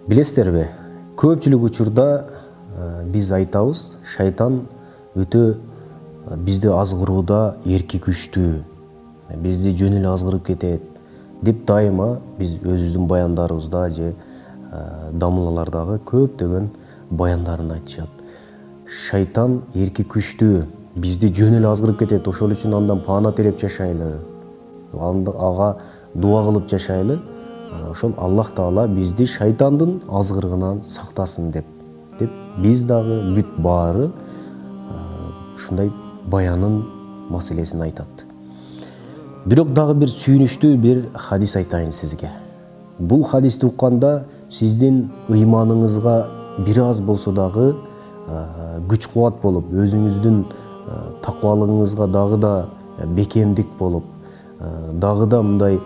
Билесиздерби, көпчүлүк учурда биз айтабыз, шайтан өтө бизди азгырууда эрки күчтүү, бизди жөн эле азгырып кетет деп дайыма биз өзүбүздүн баяндарыбызда же дамылалардагы көптөгөн баяндарын айтышат. Шайтан эрки күчтүү, бизди жөн эле азгырып кетет, ошол үчүн андан паана телеп жашайлы, ага дуа кылып жашайлы. Ошол Аллах Таала бизди шайтандын азгырыгынан сактасын деп биз дагы бүт баары ушундай баянын маселесин айтат. Бирок дагы бир сүйүнүчтүү бир хадис айтайын сизге. Бул хадисти укканда сиздин ыйманыңызга бир аз болсо дагы күч кубат болуп, өзүңүздүн таквалыгыңызга дагы да бекемдик болуп, дагы да мындай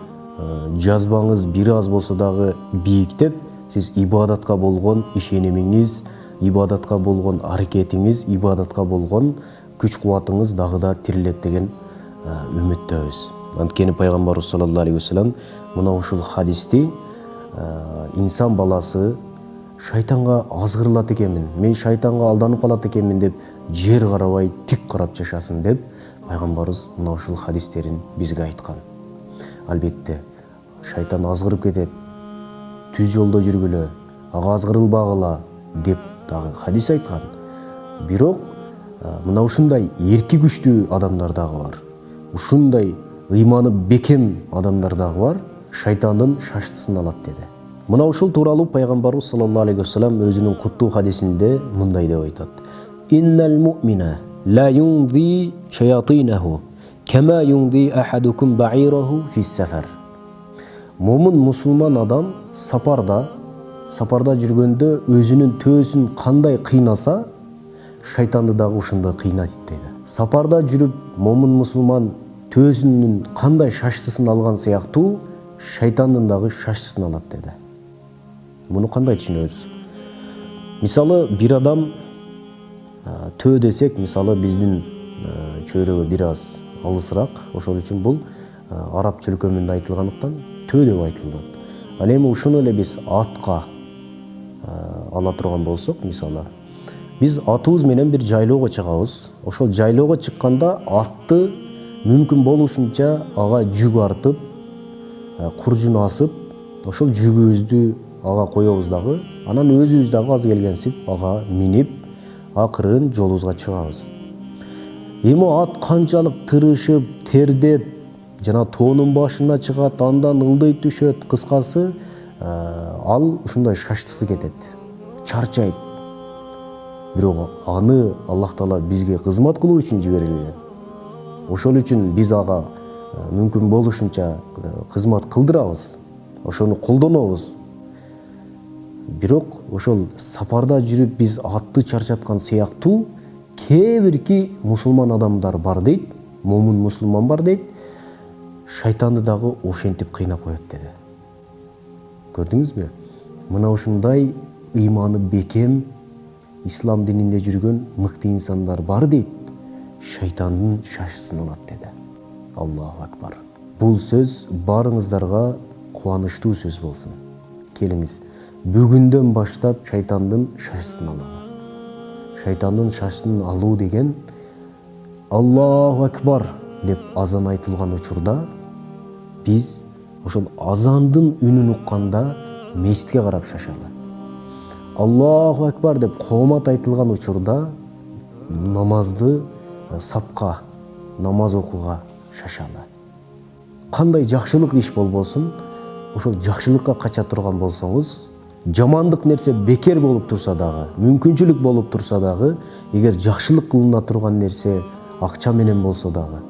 жазбаңыз бир аз болсо дагы бийиктеп, сиз ибадатка болгон ишенимиңиз, ибадатка болгон аракетиңиз, ибадатка болгон күч кубатыңыз дагы да тирилет деген үмүттөбүз. Анткени пайгамбарыбыз саллаллаху алейхи вассалам мына ушул хадисти инсан баласы шайтанга азгырылат экенмин, мен шайтанга алданып калат экенмин деп жер карабай тик карап жашасын деп пайгамбарыбыз мына ушул хадистерин бизге айткан. Албетте, шайтан азгырып кетет, түз жолдо жүргүлө, ага азгырылбагыла деп дагы хадис айткан. Бирок мына ушундай эрки күчтүү адамдар дагы бар. Ушундай ыйманы бекем адамдар дагы бар, шайтандын шаштысын алат деди. Мына ушул тууралуу пайгамбарыбыз саллаллаху алейхи вассалам өзүнүн куттуу хадисинде мындай деп айтат. Иннал му'мина ла юнзи шаятинаху кама юнзи ахадукум ба'ираху фис сафар. Момун мусулман адам сапарда жүргөндө өзүнүн төөсүн кандай кыйнаса, шайтанды дагы ушундай кыйнайт дейди. Сапарда жүрүп момун мусулман төөсүнүн кандай шаштысын алган сыяктуу, шайтандын дагы шаштысын алат деди. Муну кандай түшүнөбүз? Мисалы, бир адам төө десек, мисалы биздин чөйрөгө бир аз алысыраак, ошол үчүн бул араб чөлкөмүндө айтылгандыктан төө деп айтылат. Ал эми ушуну эле биз атка ала турган болсок, мисалы, биз атыбыз менен бир жайлоого чыгабыз. Ошол жайлоого чыкканда атты мүмкүн болушунча ага жүк артып, куржун асып, ошол жүгүбүздү ага коебуз дагы, анан өзүбүз дагы аз келгенсип ага минип, акырын жолубузга чыгабыз. Эми ат канчалык тырышып, тердеп, жана тоонун башына чыгат, андан ылдый түшөт, кыскасы, ал ушундай шаштысы кетет, чарчайт. Бирок аны Аллах Таала бизге кызмат кылуу үчүн жиберилген. Ошол үчүн биз ага мүмкүн болушунча кызмат кылдырабыз, ошону колдонобуз. Бирок ошол сапарда жүрүп биз атты чарчаткан сыяктуу кээ бирки мусулман адамдар бар дейт, момун мусулман бар дейт, шайтанды дагы ошентип кыйнап коет деди. Көрдүңүзбү? Мына ушундай ыйманы бекем, ислам дининде жүргөн мыкты инсандар бар дейт, шайтандын шаштысын алат деди. Аллаху акбар. Бул сөз барыңыздарга кубанычтуу сөз болсун. Келиңиз, бүгүндөн баштап шайтандын шаштысын алалы. Шайтандын шаштысын алуу деген Аллаху акбар деп азан айтылган учурда биз ошол азандын үнүн укканда мешитке карап шашалы. Аллаху акбар деп коомат айтылган учурда намазды сапка, намаз окууга шашалы. Кандай жакшылык иш болбосун, ошол жакшылыкка кача турган болсоңуз, жамандык нерсе бекер болуп турса дагы, мүмкүнчүлүк болуп турса дагы, эгер жакшылык кылына турган нерсе акча менен болсо дагы,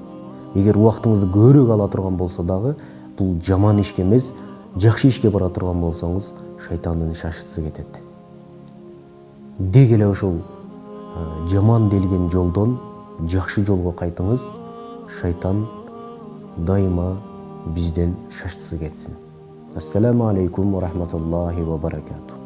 эгер убактыңызды көбүрөөк ала турган болсо дагы, бул жаман ишке эмес, жакшы ишке бара турган болсоңуз, шайтандын шаштысы кетет. Деги эле ошол жаман делген жолдон жакшы жолго кайтыңыз, шайтан дайыма бизден шаштысы кетсин. Ассаламу алейкум ва рахматуллахи ва баракатух.